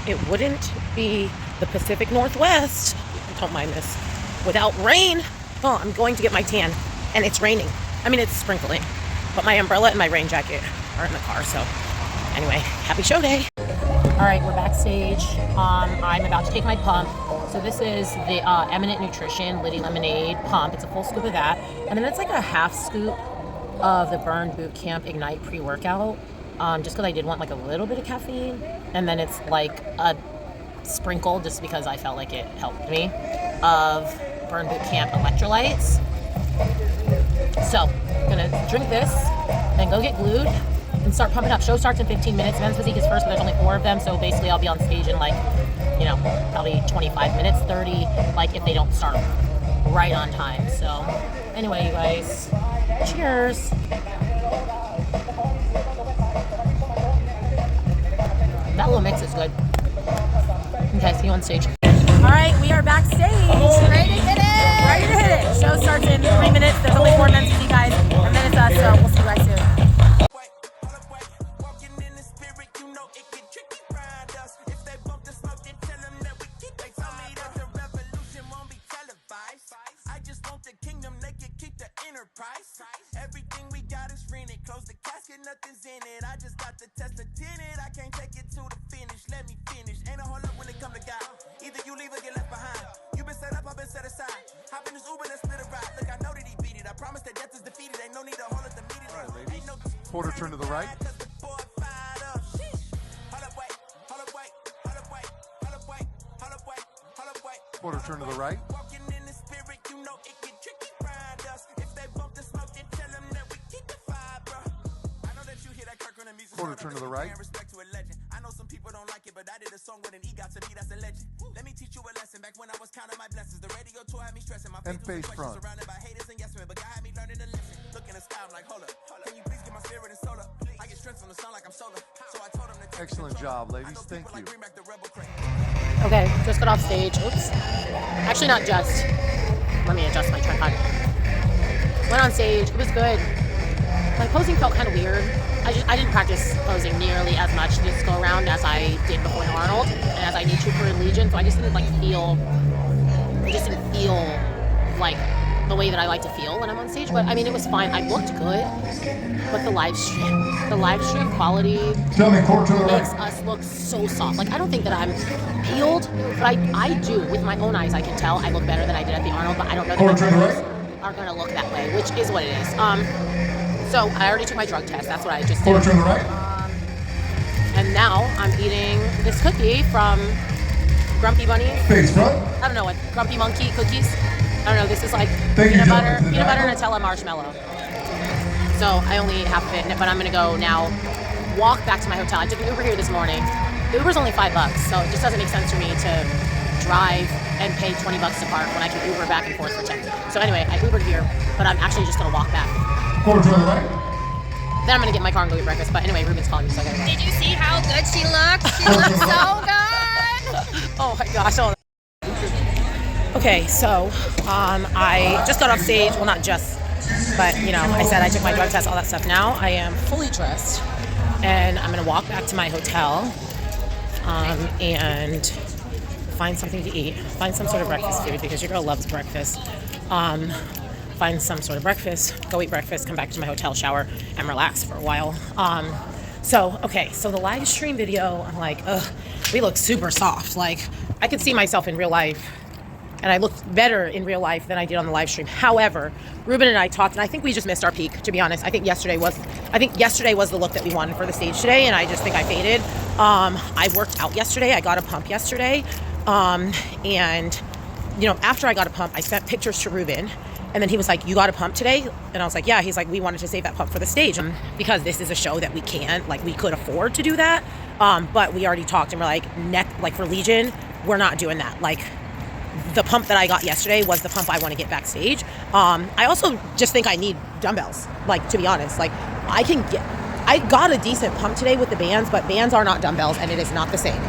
it wouldn't be the Pacific Northwest, don't mind this, without rain. Oh, I'm going to get my tan, and it's raining. I mean, it's sprinkling, but my umbrella and my rain jacket are in the car, so anyway, happy show day. All right, we're backstage. I'm about to take my pump. So this is the Eminent Nutrition Liddy Lemonade pump. It's a full scoop of that, and then it's like a half scoop of the Burn Boot Camp Ignite pre-workout, just because I did want like a little bit of caffeine, and then it's like a sprinkle, just because I felt like it helped me, of Burn Boot Camp electrolytes. So I'm gonna drink this and go get glued and start pumping up. Show starts in 15 minutes. Men's physique is first, but there's only 4 of them, so basically I'll be on stage in like, you know, probably 25 minutes, 30, like if they don't start right on time. So anyway, you guys, cheers. That little mix is good. Okay, see you on stage. All right, we are backstage. Ready to hit it! Ready to hit it. Show starts in 3 minutes. There's only 4 men's physique guys, and then it's us, so we'll see you guys soon. Everything we got is rented. Close the casket, nothing's in it. I just got the test of it. I can't take it to the finish. Let me finish. Ain't a hold up when it come to God. Either you leave or get left behind. You been set up, I've been set aside. Hop in this Uber, let's split a ride. Look, I know that he beat it. I promise that death is defeated. Ain't no need to hold up the meeting. All right, ladies. Quarter turn to the right. Quarter turn to the right. Quarter turn to the right. I know some people don't like it, but I did a song with an EGOT. To me, that's a legend. Let me teach you a lesson. Back when I was counting my blessings, the radio tour had me stressing. My And face front. Surrounded by haters and yes men, but God had me learning a lesson. Look in the sky, I'm like, hold up. Can you please get my spirit and soul up? I get strength from the sun like I'm solar. So I told him to take Excellent job, ladies. Thank you. Okay, just got off stage. Oops. Actually, not just. Let me adjust my tripod. Went on stage. It was good. My posing felt kind of weird. I didn't practice posing nearly as much this go around as I did before in Arnold, and as I need to for Legion. So I just didn't feel like the way that I like to feel when I'm on stage. But I mean, it was fine. I looked good, but the live stream quality makes us look so soft. Like, I don't think that I'm peeled, but I do. With my own eyes, I can tell I look better than I did at the Arnold, but I don't know that my photos are going to look that way, which is what it is. So I already took my drug test. That's what I just did. Quarter turn to the right. And now I'm eating this cookie from Grumpy Bunny. Face front. I don't know what, Grumpy Monkey cookies. I don't know. This is like Thank you, peanut butter gentlemen. Nutella marshmallow. So I only ate half of it, but I'm gonna go now walk back to my hotel. I took an Uber here this morning. The Uber's only $5, so it just doesn't make sense for me to drive and pay $20 to park when I can Uber back and forth for 10. So anyway, I Ubered here, but I'm actually just gonna walk back. Quarter turn to the right. Then I'm gonna get my car and go get breakfast. But anyway, Ruben's calling me, so I gotta go. Did you see how good she looks? She looks so good. Oh my gosh. Okay, so I just got off stage. Well, not just, but you know, I said I took my drug test, all that stuff. Now I am fully dressed, and I'm gonna walk back to my hotel and find something to eat. Find some sort of breakfast food because your girl loves breakfast. Find some sort of breakfast, go eat breakfast, come back to my hotel, shower, and relax for a while. So the live stream video, I'm like, we look super soft. Like, I could see myself in real life, and I looked better in real life than I did on the live stream. However, Ruben and I talked, and I think we just missed our peak, to be honest. I think yesterday was the look that we wanted for the stage today, and I just think I faded. I worked out yesterday. I got a pump yesterday. And, you know, after I got a pump, I sent pictures to Ruben. And then he was like, you got a pump today? And I was like, yeah. He's like, we wanted to save that pump for the stage because this is a show that we could afford to do that. But we already talked and we're like, for Legion, we're not doing that. Like, the pump that I got yesterday was the pump I want to get backstage. I also just think I need dumbbells, like, to be honest. Like, I got a decent pump today with the bands, but bands are not dumbbells and it is not the same.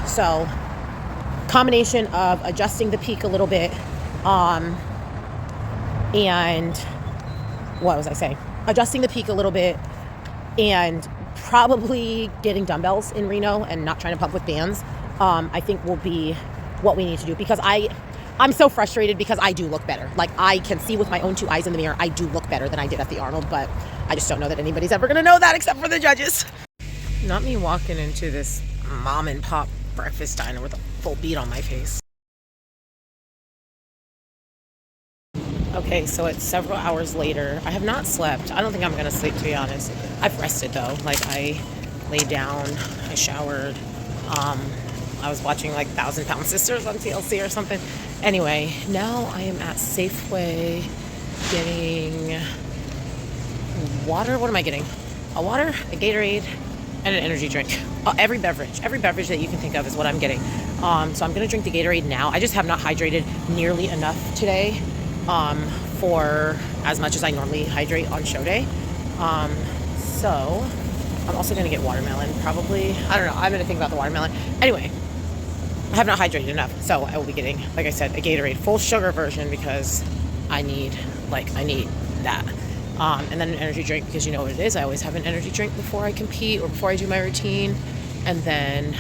So combination of adjusting the peak a little bit, and what was I saying? Adjusting the peak a little bit and probably getting dumbbells in Reno and not trying to pump with bands, I think will be what we need to do, because I'm so frustrated because I do look better. Like, I can see with my own 2 eyes in the mirror, I do look better than I did at the Arnold, but I just don't know that anybody's ever going to know that except for the judges. Not me walking into this mom and pop breakfast diner with a full beat on my face. Okay, so it's several hours later. I have not slept. I don't think I'm going to sleep, to be honest. I've rested, though. Like, I laid down, I showered, I was watching like 1,000 Pound Sisters on TLC or something. Anyway, now I am at Safeway getting water. What am I getting? A water, a Gatorade, and an energy drink. Every beverage that you can think of is what I'm getting. So I'm going to drink the Gatorade now. I just have not hydrated nearly enough today for as much as I normally hydrate on show day. So I'm also going to get watermelon, probably. I don't know. I'm going to think about the watermelon. Anyway, I have not hydrated enough, so I will be getting, like I said, a Gatorade full sugar version because I need that. And then an energy drink, because you know what it is. I always have an energy drink before I compete or before I do my routine. And then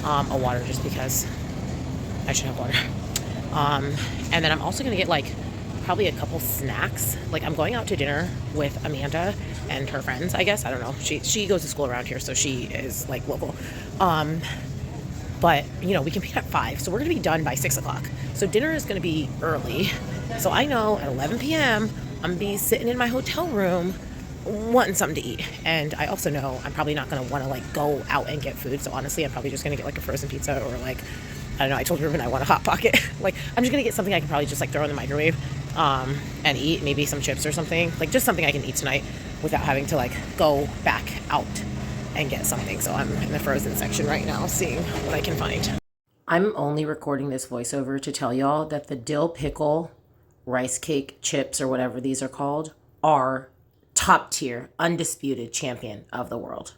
a water, just because I should have water. And then I'm also going to get like probably a couple snacks. Like, I'm going out to dinner with Amanda and her friends, I guess. I don't know. She goes to school around here, so she is like local. But, you know, we compete at 5, so we're going to be done by 6 o'clock. So dinner is going to be early. So I know at 11 p.m., I'm going to be sitting in my hotel room wanting something to eat. And I also know I'm probably not going to want to, like, go out and get food. So honestly, I'm probably just going to get, like, a frozen pizza or, like, I don't know. I told Ruben I want a Hot Pocket. Like, I'm just going to get something I can probably just, like, throw in the microwave and eat. Maybe some chips or something. Like, just something I can eat tonight without having to, like, go back out and get something. So I'm in the frozen section right now, seeing what I can find. I'm only recording this voiceover to tell y'all that the dill pickle rice cake chips, or whatever these are called, are top tier, undisputed champion of the world.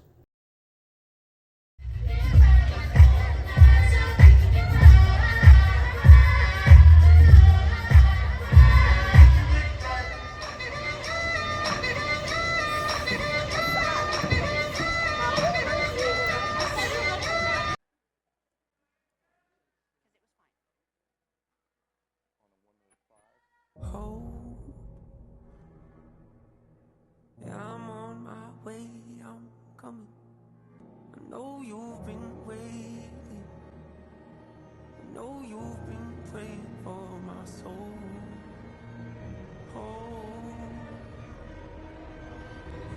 Yeah, I'm on my way, I'm coming. I know you've been waiting. I know you've been praying for my soul. Oh,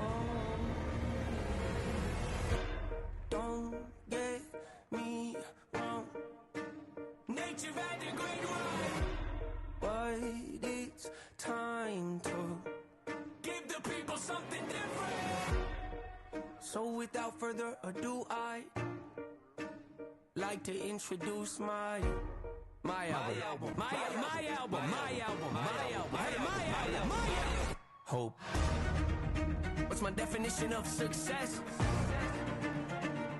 oh. Don't get me wrong. Nature had a great run, but it's time to give the people something different. So without further ado, I like to introduce my album. Hope. What's my definition of success?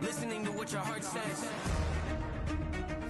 Listening to what your heart says.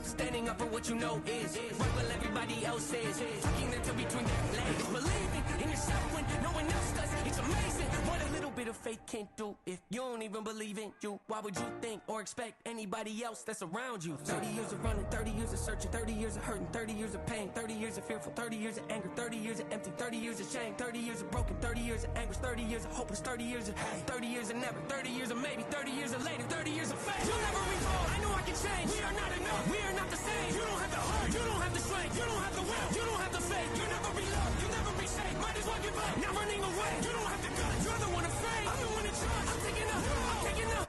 Standing up for what you know is right while everybody else is. Tucking the two between their legs. Believing in yourself when no one else does. It's amazing what a little bit of faith can't do. If you don't even believe in you, why would you think or expect anybody else that's around you? 30 years of running, 30 years of searching, 30 years of hurting, 30 years of pain, 30 years of fearful, 30 years of anger, 30 years of empty, 30 years of shame, 30 years of broken, 30 years of anguish, 30 years of hopeless, 30 years of hate, 30 years of never, 30 years of maybe, 30 years of later, 30 years of faith. You'll never recall. I know I can change. We are not enough. We are not the same. You don't have the heart. You don't have the strength. You don't have the will. You don't have the faith. You'll never be loved. You'll never be safe. Might as well give up. Not running away. You don't have the guts. You're the one afraid. I'm the one in charge. I'm taking up. I'm taking up.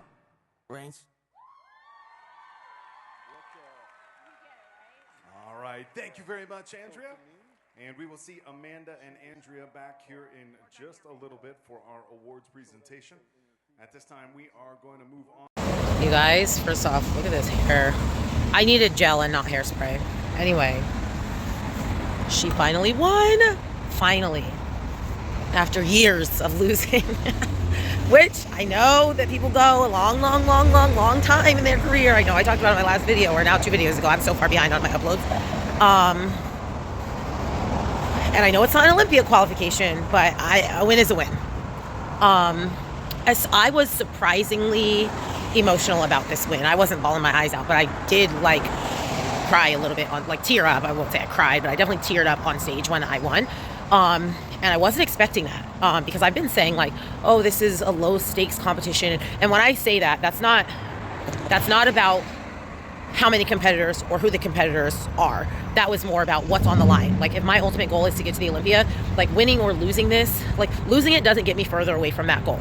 Reigns. All right. Thank you very much, Andrea. And we will see Amanda and Andrea back here in just a little bit for our awards presentation. At this time, we are going to move on. You guys, first off, look at this hair. I needed gel and not hairspray. Anyway, she finally won. Finally. After years of losing. Which I know that people go a long time in their career. I know I talked about it in my last video, or now 2 videos ago. I'm so far behind on my uploads. And I know it's not an Olympia qualification, but a win is a win. as I was surprisingly emotional about this win. I wasn't bawling my eyes out, but I did like cry a little bit on, like tear up. I won't say I cried, but I definitely teared up on stage when I won. And I wasn't expecting that because I've been saying like, oh, this is a low stakes competition. And when I say that, that's not about how many competitors or who the competitors are. That was more about what's on the line. Like if my ultimate goal is to get to the Olympia, like winning or losing this, like losing it doesn't get me further away from that goal.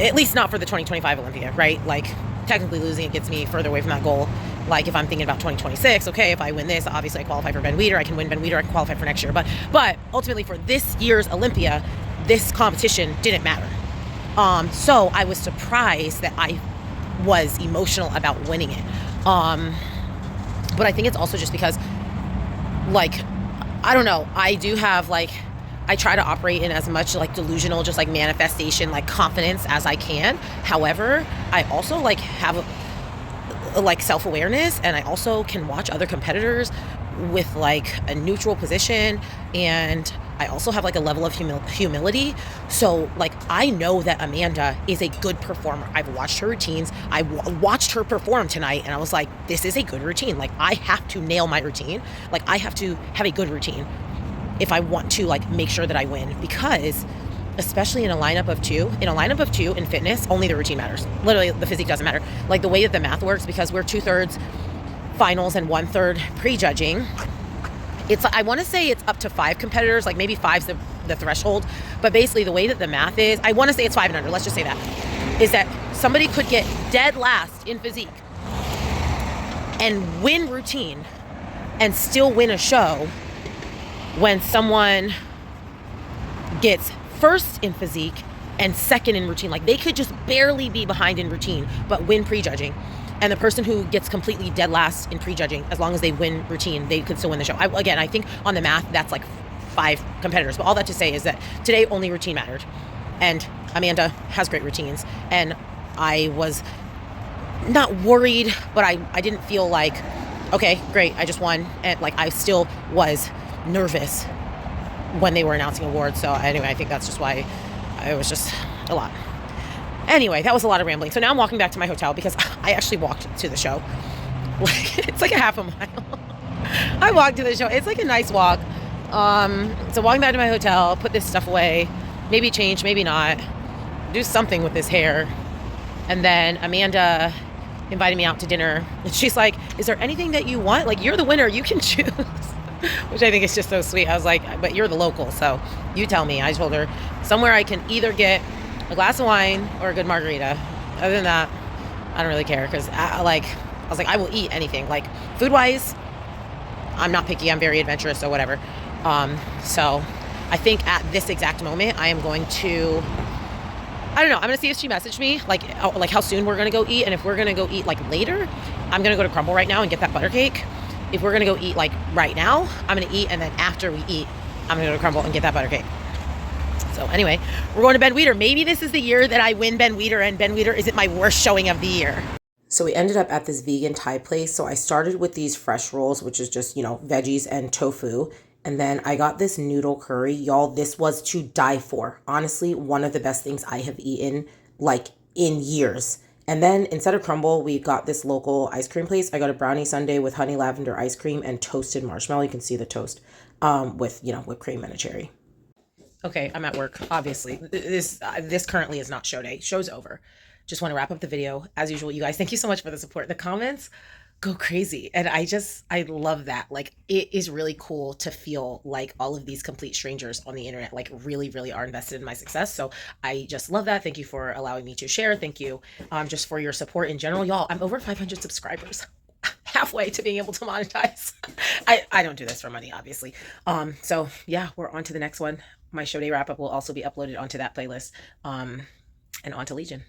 At least not for the 2025 Olympia, right? Like technically losing it gets me further away from that goal. Like if I'm thinking about 2026, okay, if I win this, obviously I qualify for Ben Weider, I can win Ben Weider, I can qualify for next year. But ultimately for this year's Olympia, this competition didn't matter. So I was surprised that I was emotional about winning it. But I think it's also just because, like, I don't know, I do have like, I try to operate in as much like delusional, just like manifestation, like confidence as I can. However, I also like have like self-awareness, and I also can watch other competitors with like a neutral position, and I also have like a level of humility. So like I know that Amanda is a good performer. I've watched her routines. I watched her perform tonight, and I was like, this is a good routine. Like I have to nail my routine. Like I have to have a good routine if I want to like make sure that I win, because especially in a lineup of two in fitness, only the routine matters. Literally the physique doesn't matter. Like the way that the math works, because we're 2/3 finals and 1/3 prejudging, it's, I want to say it's up to 5 competitors, like maybe 5's the threshold, but basically the way that the math is, I want to say it's 5 and under, let's just say that, is that somebody could get dead last in physique and win routine and still win a show, when someone gets first in physique and second in routine. Like they could just barely be behind in routine but win prejudging, and the person who gets completely dead last in prejudging, as long as they win routine, they could still win the show. I think on the math that's like 5 competitors, but all that to say is that today only routine mattered, and Amanda has great routines, and I was not worried, but I didn't feel like, okay, great, I just won. And like I still was nervous when they were announcing awards. So anyway, I think that's just why it was just a lot. Anyway, that was a lot of rambling. So now I'm walking back to my hotel because I actually walked to the show. Like it's like a half a mile. I walked to the show. It's like a nice walk. So walking back to my hotel, put this stuff away, maybe change, maybe not, do something with this hair. And then Amanda invited me out to dinner. And she's like, is there anything that you want? Like, you're the winner, you can choose. Which I think is just so sweet. I was like, but you're the local, so you tell me. I told her somewhere I can either get a glass of wine or a good margarita. Other than that, I don't really care, because I was like, I will eat anything. Like food wise, I'm not picky. I'm very adventurous, so whatever. So I think at this exact moment, I am going to, I don't know, I'm going to see if she messaged me, like how soon we're going to go eat. And if we're going to go eat like later, I'm going to go to Crumble right now and get that butter cake. If we're going to go eat like right now, I'm going to eat. And then after we eat, I'm going to go to Crumble and get that butter cake. So anyway, we're going to Ben Weider. Maybe this is the year that I win Ben Weider, and Ben Weider isn't my worst showing of the year. So we ended up at this vegan Thai place. So I started with these fresh rolls, which is just, veggies and tofu. And then I got this noodle curry. Y'all, this was to die for. Honestly, one of the best things I have eaten like in years. And then instead of Crumble, we got this local ice cream place. I got a brownie sundae with honey lavender ice cream and toasted marshmallow. You can see the toast with, whipped cream and a cherry. Okay, I'm at work, obviously. This currently is not show day. Show's over. Just want to wrap up the video. As usual, you guys, thank you so much for the support. The comments go crazy. And I love that. Like, it is really cool to feel like all of these complete strangers on the internet, like really, really are invested in my success. So I just love that. Thank you for allowing me to share. Thank you just for your support in general. Y'all, I'm over 500 subscribers. Halfway to being able to monetize. I don't do this for money, obviously. So yeah, we're on to the next one. My show day wrap up will also be uploaded onto that playlist and onto Legion.